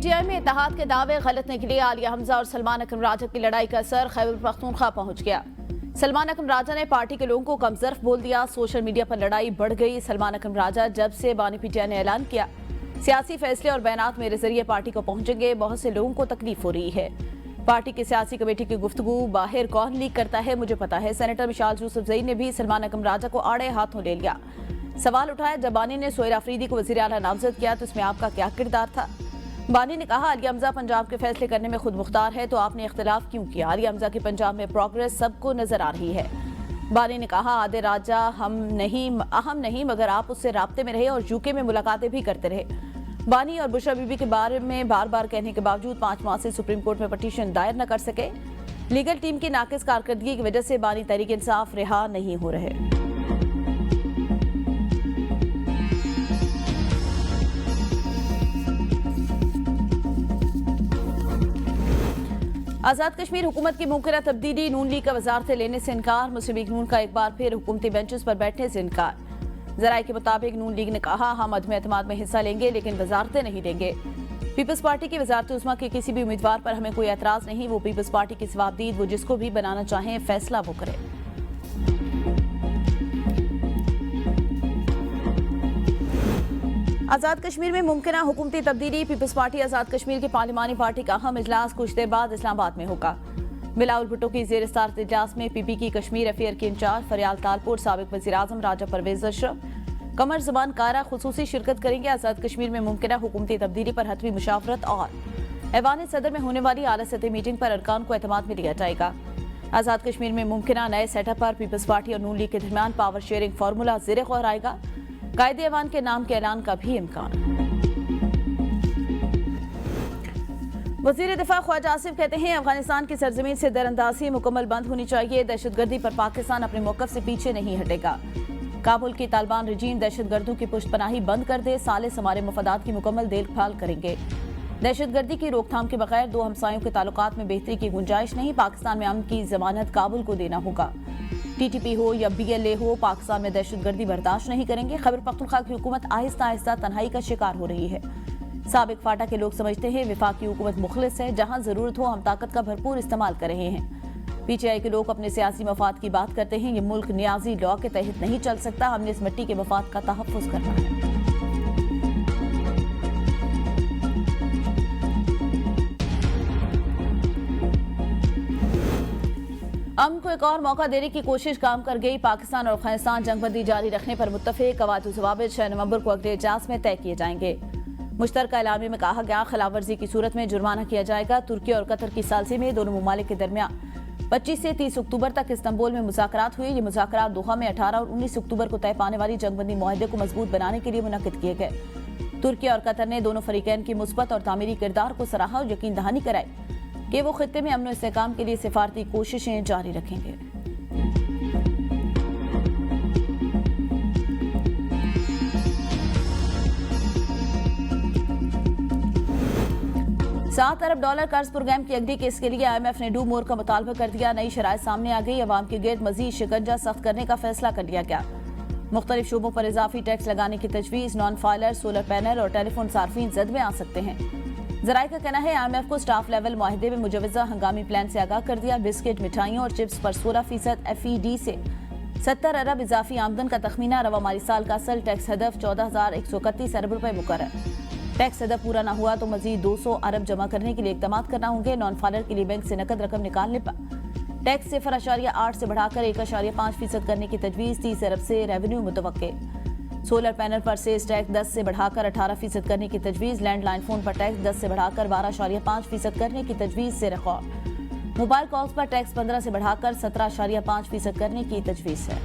PTI में इत्तेहाद के दावे गलत निकले। आलिया हमजा और सलमान अकरम राजा की लड़ाई का असर खैबर पख्तूनख्वा पहुंच गया। सलमान अकरम राजा ने पार्टी के लोगों को कमजर्फ बोल दिया। सोशल मीडिया पर लड़ाई बढ़ गई। सलमान अकरम राजा जब से बानी पीटीआई ने ऐलान किया सियासी फैसले और बयानात मेरे जरिए पार्टी को पहुंचेंगे, बहुत से लोगों को तकलीफ हो रही है। पार्टी की सियासी कमेटी की गुफ्तगू बाहर कौन लीक करता है मुझे पता है। सेनेटर मिशाल यूसुफजई ने भी सलमान अकरम राजा को आड़े हाथों ले लिया। सवाल उठाया, जब बानी ने सोहेल अफरीदी को वज़ीर आला नामजद किया तो इसमें आपका क्या किरदार था? बानी ने कहा, आलिया हमजा पंजाब के फैसले करने में खुद मुख्तार है तो आपने इख्तिलाफ क्यों किया? आलिया हमजा की पंजाब में प्रोग्रेस सबको नजर आ रही है। बानी ने कहा, आदे राजा अहम नहीं मगर आप उससे राब्ते में रहे और यूके में मुलाकातें भी करते रहे। बानी और बुशरा बीबी के बारे में बार बार कहने के बावजूद 5 माह से सुप्रीम कोर्ट में पटिशन दायर न कर सके। लीगल टीम की नाकिस कारकर्दगी की वजह से बानी तहरीक इंसाफ रिहा नहीं हो रहे। आजाद कश्मीर हुकूमत की मुमकिन तब्दीली, नून लीग का वजारतें लेने से इनकार। मुस्लिम लीग नून का एक बार फिर हुकूमती बेंचेस पर बैठने से इनकार। जराये के मुताबिक नून लीग ने कहा, हम अदम एतमाद में हिस्सा लेंगे लेकिन वजारतें नहीं देंगे। पीपल्स पार्टी की वजारत उस्मा के किसी भी उम्मीदवार पर हमें कोई एतराज नहीं। वो पीपल्स पार्टी की सवाबदीद, वो जिसको भी बनाना चाहें फैसला वो करे। आजाद कश्मीर में मुमकिन हुकूमती तब्दीली। पीपल्स पार्टी आजाद कश्मीर की पार्लिमानी पार्टी का अहम इजलास कुछ देर बाद इस्लामाबाद में होगा। बिलावल भुट्टो की ज़ेर सदारत इजलास में पीपी की कश्मीर अफेयर के इंचार्ज फरियाल तालपुर, साबिक वज़ीर आज़म राजा परवेज अशरफ, कमर ज़बान कारा खुसूसी शिरकत करेंगे। आजाद कश्मीर में मुमकिन हुकूमती तब्दीली पर हतमी मुशावरत और ऐवान सदर में होने वाली आला सतह मीटिंग पर अरकान को एतमाद में लिया जाएगा। आजाद कश्मीर में मुमकिन नए सेटअप पर पीपल्स पार्टी और नून लीग के दरमियान पावर शेयरिंग फार्मूला ज़ेर गौर आएगा। कायदे ऐवान के नाम के ऐलान का भी इम्कान। वज़ीर दिफा ख्वाजा आसिफ कहते हैं, अफगानिस्तान की सरजमीन से दरअंदाजी मुकम्मल बंद होनी चाहिए। दहशतगर्दी पर पाकिस्तान अपने मौक़िफ़ से पीछे नहीं हटेगा। काबुल की तालिबान रजीम दहशतगर्दों की पुष्टपनाही बंद कर दे। सालिस हमारे मफादात की मुकम्मल देखभाल करेंगे। दहशतगर्दी की रोकथाम के बगैर दो हमसायों के ताल्लुकात में बेहतरी की गुंजाइश नहीं। पाकिस्तान में अमन की जमानत काबुल को देना होगा। टीटीपी हो या BLA हो, पाकिस्तान में दहशतगर्दी बर्दाश्त नहीं करेंगे। खैबर पख्तूनख्वा की हुकूमत आहिस्ता आहिस्ता तन्हाई का शिकार हो रही है। साबिक फाटा के लोग समझते हैं वफाकी हुकूमत मुखलिस है, जहां जरूरत हो हम ताकत का भरपूर इस्तेमाल कर रहे हैं। PTI के लोग अपने सियासी मफाद की बात करते हैं। ये मुल्क नियाजी लॉ के तहत नहीं चल सकता। हमने इस मिट्टी के मफाद का तहफ़्फ़ुज़ करना है। अमन को एक और मौका देने की कोशिश काम कर गई। पाकिस्तान और अफगानिस्तान जंगबंदी जारी रखने पर मुत्तफ़िक़। कवायद ज़वाबित 6 नवंबर को अगले इजलास में तय किए जाएंगे। मुश्तरका एलामी में कहा गया, खिलाफ वर्जी की सूरत में जुर्माना किया जाएगा। तुर्की और कतर की सालसी में दोनों ममालिक के दरमियान 25 से 30 अक्टूबर तक इस्तांबुल में मुज़ाकरात हुए। ये मुज़ाकरात दोहा में 18 और 19 अक्टूबर को तय पाने वाली जंगबंदी मुआहदे को मजबूत बनाने के लिए मुनक्किद किए गए। तुर्की और कतर ने दोनों फरीकैन की मुस्बत और तामीरी किरदार को सराहा और यकीन दहानी कराई कि वो खित्ते में अमन और इस्तेहकाम के लिए सिफारती कोशिशें जारी रखेंगे। $7 अरब कर्ज प्रोग्राम की अगली केस के लिए IMF ने डू मोर का मुतालबा कर दिया। नई शराइत सामने आ गई। अवाम के गिर्द मजीद शिकंजा सख्त करने का फैसला कर लिया गया। मुख्तलिफ शोबों पर इजाफी टैक्स लगाने की तजवीज़। नॉन फाइलर, सोलर पैनल और टेलीफोन सार्फिन जद में आ सकते हैं। जराये का कहना है IMF को स्टाफ लेवल मुआहदे में मुजवजा हंगामी प्लान से आगाह कर दिया। बिस्किट, मिठाइयों और चिप्स पर 16% FED से 70 अरब इजाफी आमदन का तखमीना। रवा माली साल का असल टैक्स हदफ 14,131 अरब रुपए मुकर्रर। टैक्स हदफ पूरा न हुआ तो मजीद 200 अरब जमा करने के लिए इक़दामात करना होंगे। नॉन फाइलर के लिए बैंक से नकद रकम निकालने पर टैक्स 0.8 से बढ़ाकर 1.5% करने की तजवीज़। 30 अरब से रेवेन्यू मुतवक्के। सोलर पैनल पर सेस टैक्स 10 से बढ़ाकर 18% करने की तजवीज़। लैंडलाइन फोन पर टैक्स 10 से बढ़ाकर 12.5% करने की तजवीज़ से रिकॉर्ड। मोबाइल कॉल्स पर टैक्स 15 से बढ़ाकर 17.5% करने की तजवीज़ है।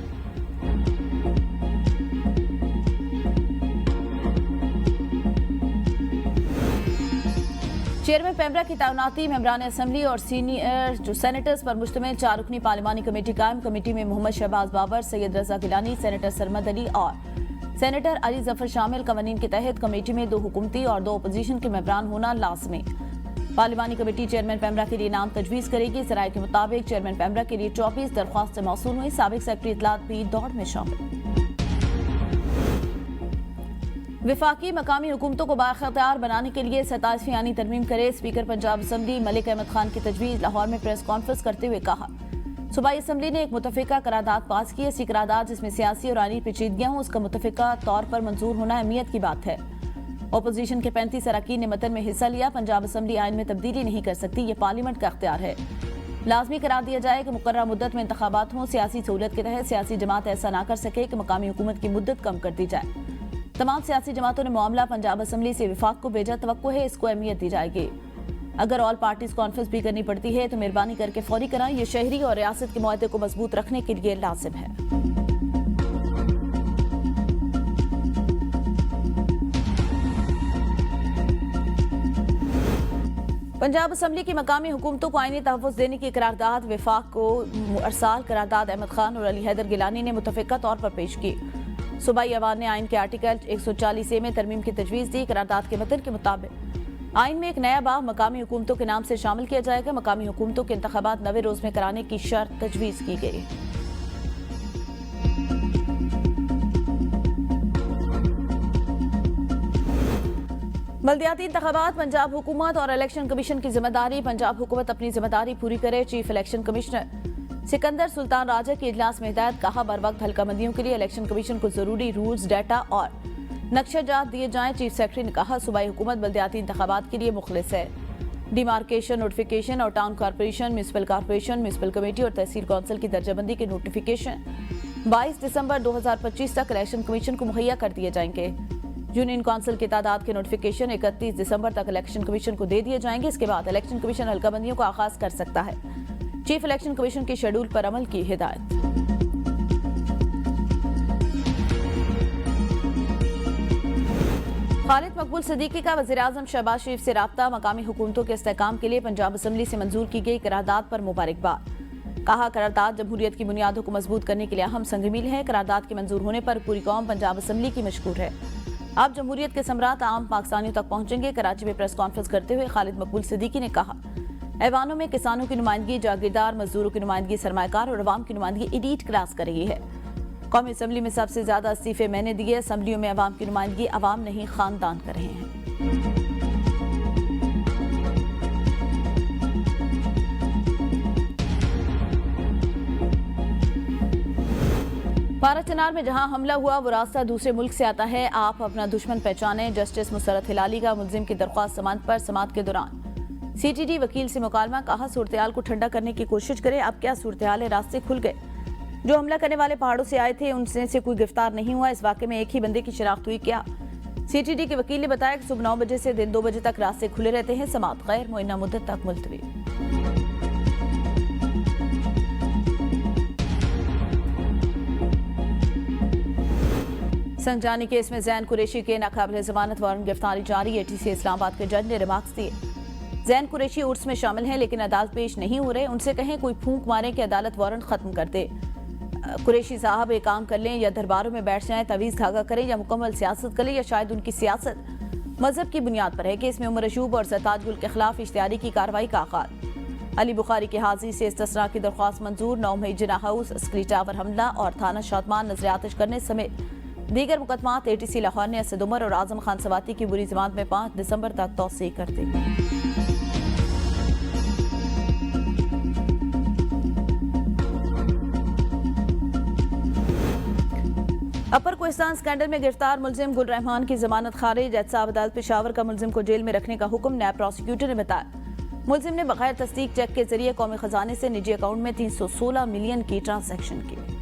चेयरमैन पेमरा की तैनाती। मेंबरान असम्बली और सीनियर सेनेटर्स पर मुश्तमिल 4 रुकनी पार्लिमानी कमेटी कायम। कमेटी में मोहम्मद शहबाज बाबर, सैयद रजा गिलानी, सेनेटर सरमद अली और सेनेटर अली जफर शामिल। कवानीन के तहत कमेटी में 2 हुकूमती और 2 अपोजिशन के मेंबरान होना लाजमी। पार्लिमानी कमेटी चेयरमैन पेमरा के लिए नाम तजवीज़ करेगी। जराये के मुताबिक चेयरमैन पेमरा के लिए 24 दरख्वास्तें मौसूल हुई। साबिक सेक्रेटरी इत्तलात भी दौड़ में शामिल। विफाकी मकामी हुकूमतों को बाख्तियार बनाने के लिए 27वीं आईनी तरमीम करे। स्पीकर पंजाब असम्बली मलिक अहमद खान की तजवीज़। लाहौर में प्रेस कॉन्फ्रेंस करते हुए कहा, सूबाई असम्बली ने एक मुतफ़िका करारदाद पास की। ऐसी करारदाद जिसमें सियासी और आईनी पेचीदगियां हों, उसका मुतफ़िका तौर पर मंजूर होना अहमियत की बात है। अपोजिशन के 35 अरकान ने मतन में हिस्सा लिया। पंजाब असम्बली आइन में तब्दीली नहीं कर सकती, ये पार्लियामेंट का अख्तियार है। लाजमी करार दिया जाए कि मुकर्रर मुद्दत में इंतखाबात हों। सियासी सहूलत के तहत सियासी जमात ऐसा ना कर सके कि मकामी हुकूमत की मुद्दत कम कर दी जाए। तमाम सियासी जमातों ने मामला पंजाब असम्बली से विफाक को भेजा। तवक्को है इसको अहमियत दी जाएगी। अगर ऑल पार्टीज कॉन्फ्रेंस भी करनी पड़ती है तो मेहरबानी करके फौरी कराएं। ये शहरी और रियासत के मुआहदे को मजबूत रखने के लिए लाजिम है। पंजाब असम्बली की मकामी हुकूमतों को आईनी तहफ़्फ़ुज़ देने की करारदाद विफाक को अरसाल करारदाद अहमद खान और अली हैदर गिलानी ने मुतफ़िका तौर पर पेश की। सूबाई अवान ने आइन के आर्टिकल 140A में तरमीम की तजवीज़ दी। करारदाद के मतन के मुताबिक आइन में एक नया बाब मकामी हुकूमतों के नाम से शामिल किया जाएगा। मकामी हुकूमतों के इंतखाबात 90 रोज में कराने की शर्त तजवीज़ की गई। बल्दियाती इंतखाबात पंजाब हुकूमत और इलेक्शन कमीशन की जिम्मेदारी। पंजाब हुकूमत अपनी जिम्मेदारी पूरी करे। Chief election commissioner Sikandar Sultan Raja की इजलास में हिदायत। कहा, बर वक्त हल्काबंदियों के लिए इलेक्शन कमीशन को जरूरी रूल्स, डाटा और नक्शेजात दिए जाएं। चीफ सेक्रेटरी ने कहा, सूबाई हुकूमत बल्दियाती इंतखाबात के लिए मुखलिस है। डिमार्केशन, नोटिफिकेशन और टाउन कॉर्पोरेशन, म्यूनिसिपल कमेटी और तहसील कौंसिल की दर्जाबंदी के नोटिफिकेशन 22 दिसंबर 2025 तक इलेक्शन कमीशन को मुहैया कर दिए जाएंगे। यूनियन काउंसिल की तादाद के नोटिफिकेशन 31 दिसंबर तक इलेक्शन कमीशन को दे दिए जाएंगे। इसके बाद इलेक्शन कमीशन हल्काबंदियों का आगाज कर सकता है। चीफ इलेक्शन कमीशन के शेड्यूल पर अमल की हिदायत। खालिद मकबूल सिद्दीकी का वज़ीर-ए-आज़म शहबाज शरीफ से राब्ता। मकामी हुकूमतों के इस्तेहकाम के लिए पंजाब असम्बली से मंजूर की गई करारदाद पर मुबारकबाद। कहा, करारदाद जमहूरियत की बुनियादों को मजबूत करने के लिए अहम संग-मील है। करारदाद के मंजूर होने पर पूरी कौम पंजाब असम्बली की मशकूर है। अब जमहूरियत के सम्राट आम पाकिस्तानियों तक पहुंचेंगे। कराची में प्रेस कॉन्फ्रेंस करते हुए खालिद मकबूल सिद्दीकी ने कहा, ऐवानों में किसानों की नुमाइंदगी, जागीरदार मजदूरों की नुमाइंदगी, सरमायाकार और अवाम की नुमाइंदगी एलीट क्लास कर रही है। कौमी असम्बली में सबसे ज्यादा इस्तीफे मैंने दिए। असम्बलियों में अवाम की नुमाइंदगी अवाम नहीं खानदान कर रहे हैं। भारत चनार में जहां हमला हुआ वो रास्ता दूसरे मुल्क से आता है। आप अपना दुश्मन पहचाने। जस्टिस मुसरत हिलाली का मुल्जिम की दरख्वास्त समाअत पर समाअत के दौरान CTD वकील से मुकालमा। कहा, सूरत-ए-हाल को ठंडा करने की कोशिश करें। अब क्या सूरत-ए-हाल है, रास्ते खुल गए। जो हमला करने वाले पहाड़ों से आए थे उनसे से कोई गिरफ्तार नहीं हुआ। इस वाक़े में एक ही बंदे की शिनाख्त हुई। क्या CTD के वकील ने बताया कि सुबह 9 बजे से दिन 2 बजे तक रास्ते खुले रहते हैं। समाअत गैर मुअय्यना मुद्दत तक मुलतवी। संजानी केस में जैन कुरैशी के नाकाबिल जमानत वारंट गिरफ्तारी जारी। ATC इस्लामाबाद के जज ने रिमार्क्स दिए, जैन कुरैशी उर्स में शामिल हैं लेकिन अदालत पेश नहीं हो रहे। उनसे कहें कोई फूंक मारे कि अदालत वारंट खत्म कर दे। कुरैशी साहब एक काम कर लें, या दरबारों में बैठ जाएं, तवीज़ धागा करें, या मुकम्मल सियासत करें, या शायद उनकी सियासत मजहब की बुनियाद पर है। केस में उमर अशूब और सरताज गुल के खिलाफ इश्तिहारी की कार्रवाई का आगाज। अली बुखारी की हाजिरी से इस्तिस्ना की दरख्वास्त मंजूर। 9 मई जिना हाउस, अस्करी टावर हमला और थाना शादमान नजर आतिश करने समेत दीगर मुकदमात। ATC लाहौर ने असद उमर और आजम खान सवाती की बुरी जमात में 5 दिसंबर तक तौसीह कर दी। अपर कोहिस्तान स्कैंडल में गिरफ्तार मुलजिम गुल रहमान की जमानत खारिज। एहतसाब अदालत पेशावर का मुलजिम को जेल में रखने का हुक्म। नायब प्रोसिक्यूटर ने बताया, मुलजिम ने बगैर तस्दीक चेक के जरिए कौमी खजाने से निजी अकाउंट में 316 मिलियन की ट्रांजैक्शन की।